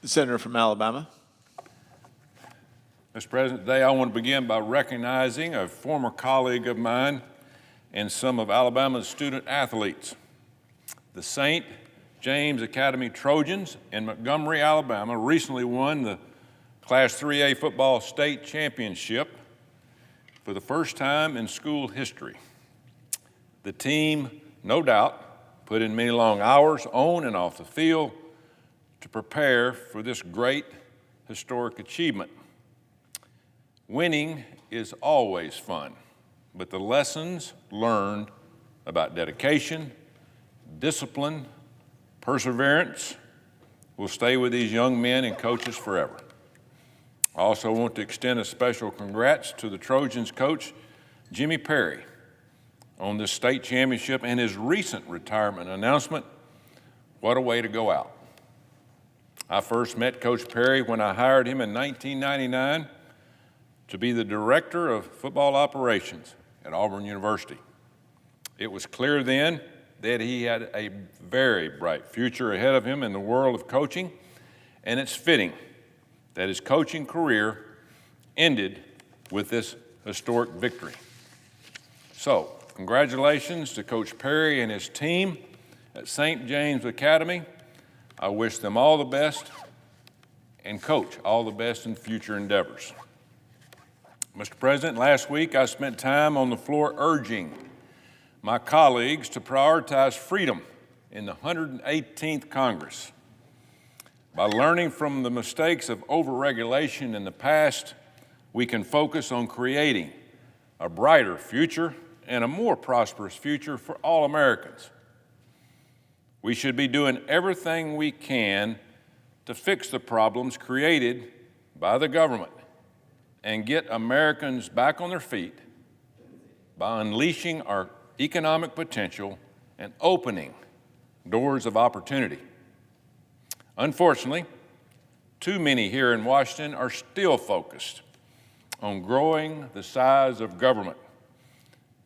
The senator from Alabama. Mr. President, today I want to begin by recognizing a former colleague of mine and some of Alabama's student athletes. The St. James Academy Trojans in Montgomery, Alabama recently won the Class 3A football state championship for the first time in school history. The team, no doubt, put in many long hours on and off the field to prepare for this great historic achievement. Winning is always fun, but the lessons learned about dedication, discipline, perseverance will stay with these young men and coaches forever. I also want to extend a special congrats to the Trojans coach, Jimmy Perry, on this state championship and his recent retirement announcement. What a way to go out. I first met Coach Perry when I hired him in 1999 to be the director of football operations at Auburn University. It was clear then that he had a very bright future ahead of him in the world of coaching, and it's fitting that his coaching career ended with this historic victory. So, congratulations to Coach Perry and his team at St. James Academy. I wish them all the best, and Coach all the best in future endeavors. Mr. President, last week I spent time on the floor urging my colleagues to prioritize freedom in the 118th Congress. By learning from the mistakes of overregulation in the past, we can focus on creating a brighter future and a more prosperous future for all Americans. We should be doing everything we can to fix the problems created by the government and get Americans back on their feet by unleashing our economic potential and opening doors of opportunity. Unfortunately, too many here in Washington are still focused on growing the size of government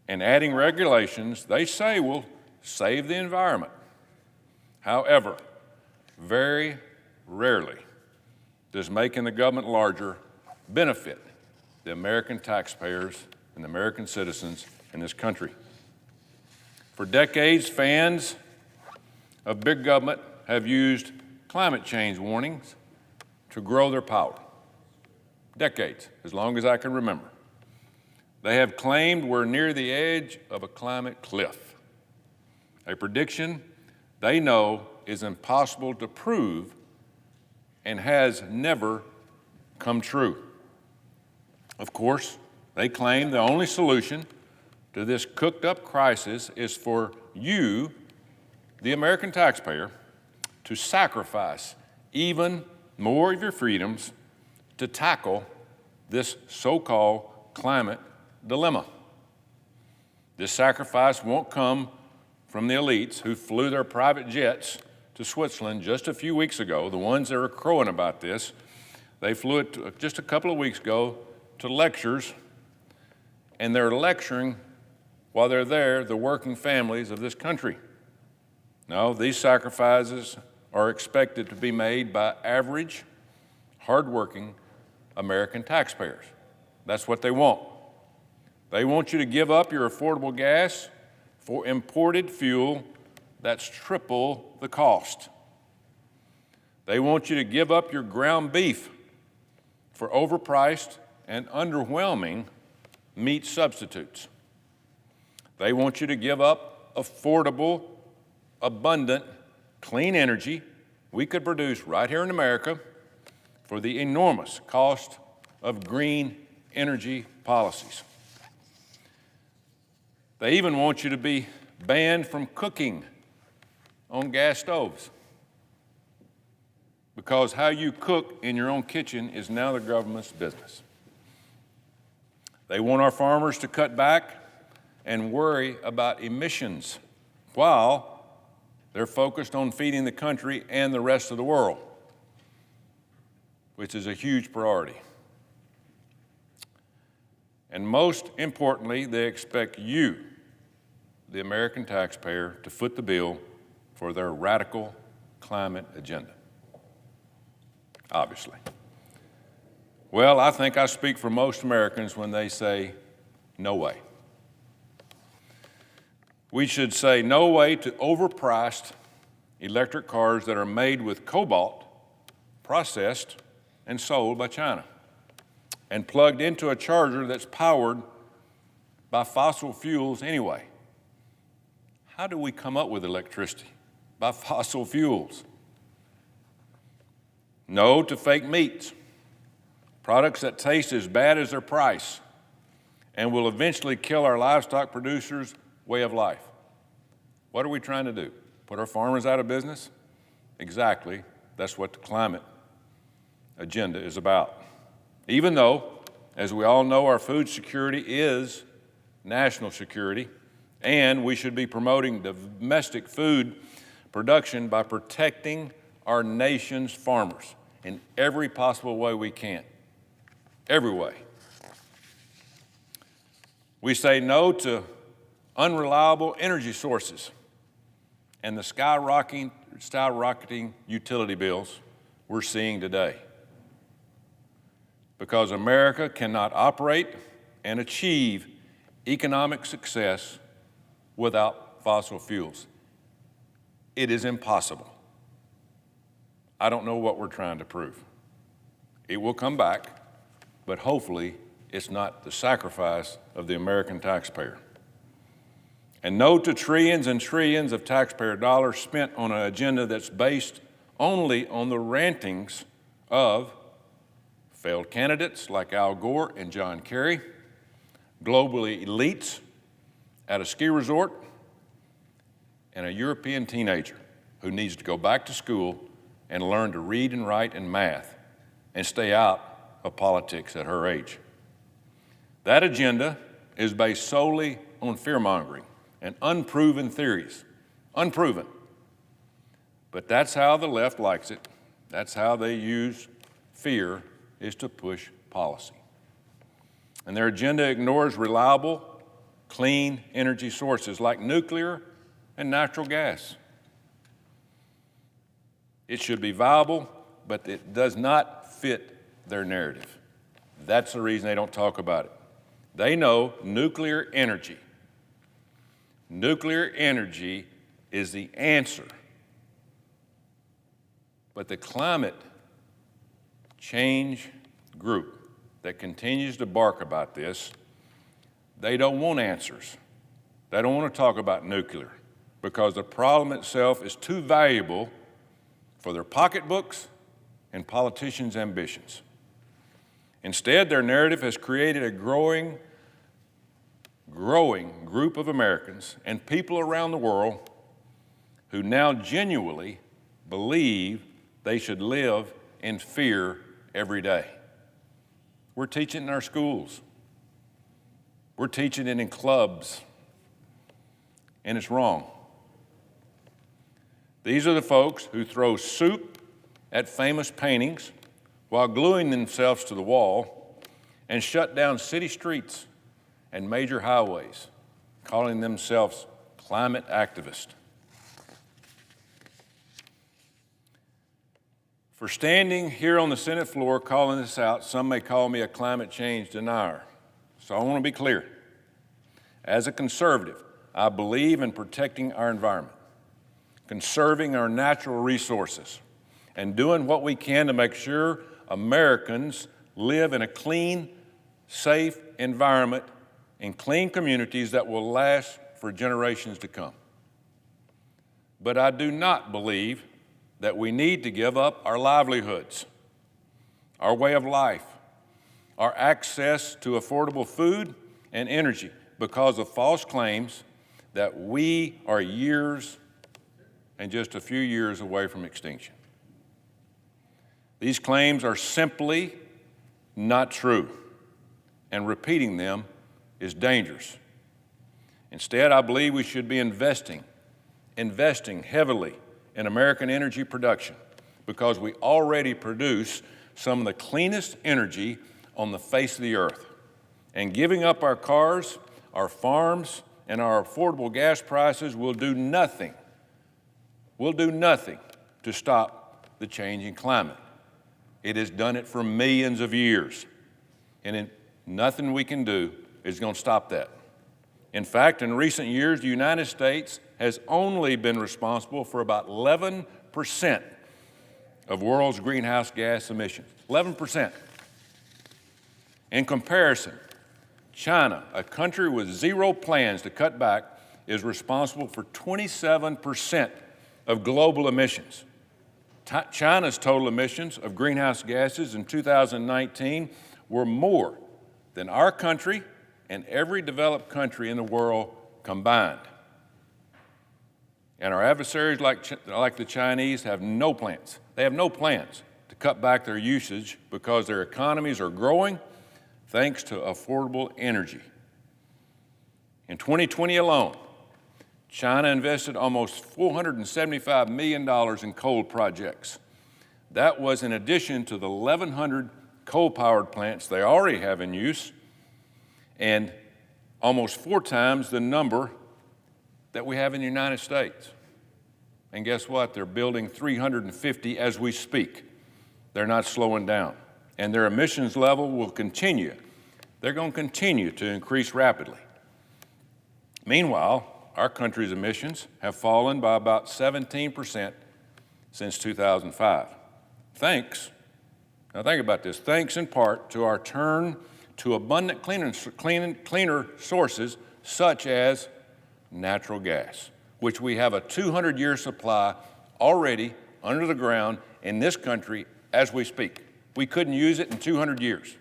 and adding regulations they say will save the environment. However, very rarely does making the government larger benefit the American taxpayers and the American citizens in this country. For decades, fans of big government have used climate change warnings to grow their power. Decades, as long as I can remember. They have claimed we're near the edge of a climate cliff, a prediction they know is impossible to prove and has never come true. Of course, they claim the only solution to this cooked-up crisis is for you, the American taxpayer, to sacrifice even more of your freedoms to tackle this so-called climate dilemma. This sacrifice won't come from the elites who flew their private jets to Switzerland just a few weeks ago, the ones that are crowing about this. They flew it just a couple of weeks ago to lectures, and they're lecturing while they're there the working families of this country. No, these sacrifices are expected to be made by average, hardworking American taxpayers. That's what they want. They want you to give up your affordable gas for imported fuel that's triple the cost. They want you to give up your ground beef for overpriced and underwhelming meat substitutes. They want you to give up affordable, abundant, clean energy we could produce right here in America for the enormous cost of green energy policies. They even want you to be banned from cooking on gas stoves because how you cook in your own kitchen is now the government's business. They want our farmers to cut back and worry about emissions while they're focused on feeding the country and the rest of the world, which is a huge priority. And most importantly, they expect you, the American taxpayer, to foot the bill for their radical climate agenda. obviously. Well, I think I speak for most Americans when they say, no way. We should say no way to overpriced electric cars that are made with cobalt, processed, and sold by China, and plugged into a charger that's powered by fossil fuels anyway. How do we come up with electricity? By fossil fuels. No to fake meats, products that taste as bad as their price and will eventually kill our livestock producers' way of life. What are we trying to do? Put our farmers out of business? Exactly. That's what the climate agenda is about. Even though, as we all know, our food security is national security, and we should be promoting domestic food production by protecting our nation's farmers in every possible way we can. Every way. We say no to unreliable energy sources and the skyrocketing utility bills we're seeing today. Because America cannot operate and achieve economic success without fossil fuels. It is impossible. I don't know what we're trying to prove. It will come back, but hopefully it's not the sacrifice of the American taxpayer. And no to trillions and trillions of taxpayer dollars spent on an agenda that's based only on the rantings of failed candidates like Al Gore and John Kerry, global elites at a ski resort, and a European teenager who needs to go back to school and learn to read and write and math and stay out of politics at her age. That agenda is based solely on fear-mongering and unproven theories. Unproven. But that's how the left likes it. That's how they use fear, is to push policy. And their agenda ignores reliable, clean energy sources like nuclear and natural gas. It should be viable, but it does not fit their narrative. That's the reason they don't talk about it. They know nuclear energy is the answer. But the climate change group that continues to bark about this, they don't want answers. They don't want to talk about nuclear because the problem itself is too valuable for their pocketbooks and politicians' ambitions. Instead, their narrative has created a growing group of Americans and people around the world who now genuinely believe they should live in fear every day. We're teaching it in our schools. We're teaching it in clubs, and it's wrong. These are the folks who throw soup at famous paintings while gluing themselves to the wall and shut down city streets and major highways, calling themselves climate activists. For standing here on the Senate floor calling this out, some may call me a climate change denier. So I want to be clear. As a conservative, I believe in protecting our environment, conserving our natural resources, and doing what we can to make sure Americans live in a clean, safe environment in clean communities that will last for generations to come. But I do not believe that we need to give up our livelihoods, our way of life, our access to affordable food and energy because of false claims that we are years and just a few years away from extinction. These claims are simply not true, and repeating them is dangerous. Instead, I believe we should be investing heavily in American energy production because we already produce some of the cleanest energy on the face of the earth. And giving up our cars, our farms, and our affordable gas prices will do nothing to stop the changing climate. It has done it for millions of years. And nothing we can do is going to stop that. In fact, in recent years, the United States has only been responsible for about 11% of world's greenhouse gas emissions. 11%. In comparison, China, a country with zero plans to cut back, is responsible for 27% of global emissions. China's total emissions of greenhouse gases in 2019 were more than our country and every developed country in the world combined. And our adversaries like the Chinese have no plans. They have no plans to cut back their usage because their economies are growing thanks to affordable energy. In 2020 alone, China invested almost $475 million in coal projects. That was in addition to the 1,100 coal-powered plants they already have in use, and almost 4 times the number that we have in the United States. And guess what? They're building 350 as we speak. They're not slowing down. And their emissions level will continue. They're going to continue to increase rapidly. Meanwhile, our country's emissions have fallen by about 17% since 2005. Now think about this, thanks in part to our turn to abundant cleaner sources such as natural gas, which we have a 200-year supply already under the ground in this country as we speak. We couldn't use it in 200 years,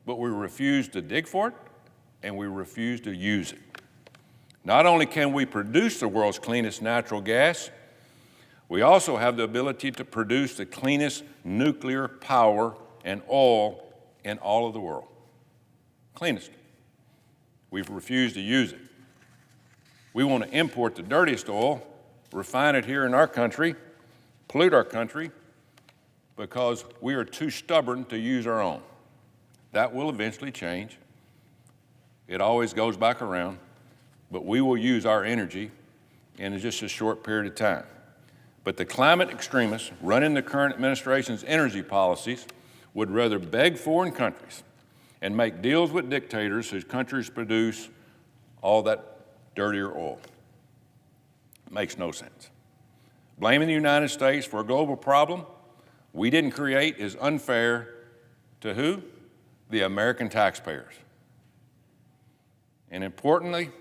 but we refused to dig for it and we refused to use it. Not only can we produce the world's cleanest natural gas, we also have the ability to produce the cleanest nuclear power and oil in all of the world. Cleanest. We've refused to use it. We want to import the dirtiest oil, refine it here in our country, pollute our country, because we are too stubborn to use our own. That will eventually change. It always goes back around, but we will use our energy in just a short period of time. But the climate extremists running the current administration's energy policies would rather beg foreign countries and make deals with dictators whose countries produce all that dirtier oil. It makes no sense. Blaming the United States for a global problem we didn't create is unfair to who? The American taxpayers. And importantly,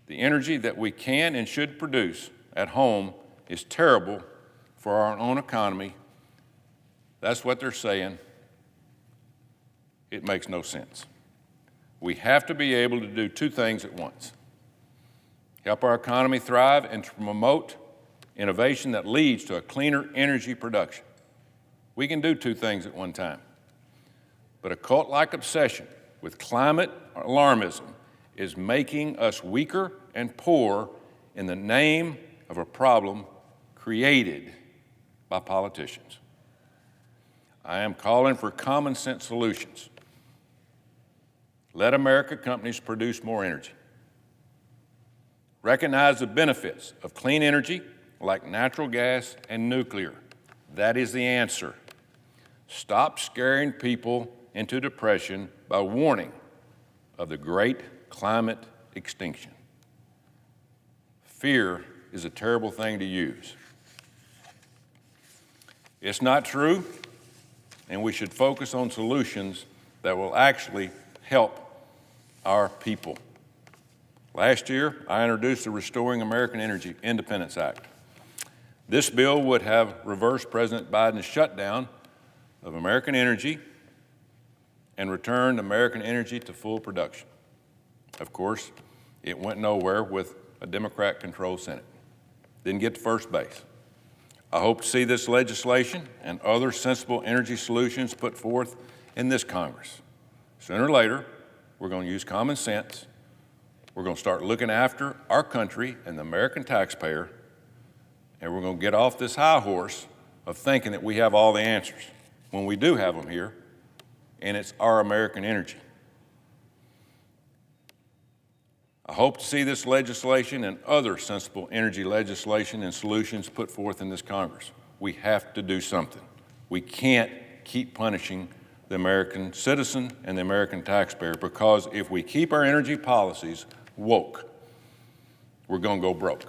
the energy that we can and should produce at home is terrible for our own economy. That's what they're saying. It makes no sense. We have to be able to do 2 things at once. Help our economy thrive and to promote innovation that leads to a cleaner energy production. We can do 2 things at one time. But a cult-like obsession with climate alarmism is making us weaker and poor in the name of a problem created by politicians. I am calling for common sense solutions. Let American companies produce more energy. Recognize the benefits of clean energy like natural gas and nuclear. That is the answer. Stop scaring people into depression by warning of the great climate extinction. Fear is a terrible thing to use. It's not true, and we should focus on solutions that will actually help our people. Last year, I introduced the Restoring American Energy Independence Act. This bill would have reversed President Biden's shutdown of American energy and returned American energy to full production. Of course, it went nowhere with a Democrat-controlled Senate. Didn't get to first base. I hope to see this legislation and other sensible energy solutions put forth in this Congress. Sooner or later, we're going to use common sense. We're going to start looking after our country and the American taxpayer, and we're going to get off this high horse of thinking that we have all the answers when we do have them here, and it's our American energy. I hope to see this legislation and other sensible energy legislation and solutions put forth in this Congress. We have to do something. We can't keep punishing the American citizen and the American taxpayer, because if we keep our energy policies woke, we're going to go broke.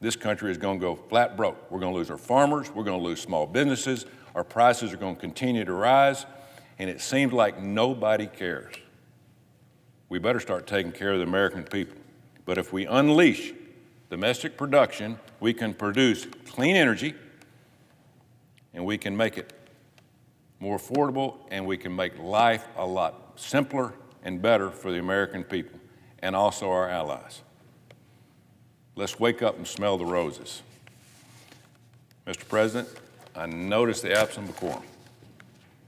This country is going to go flat broke. We're going to lose our farmers. We're going to lose small businesses. Our prices are going to continue to rise, and it seems like nobody cares. We better start taking care of the American people. But if we unleash domestic production, we can produce clean energy, and we can make it more affordable, and we can make life a lot simpler and better for the American people and also our allies. Let's wake up and smell the roses. Mr. President, I notice the absence of quorum.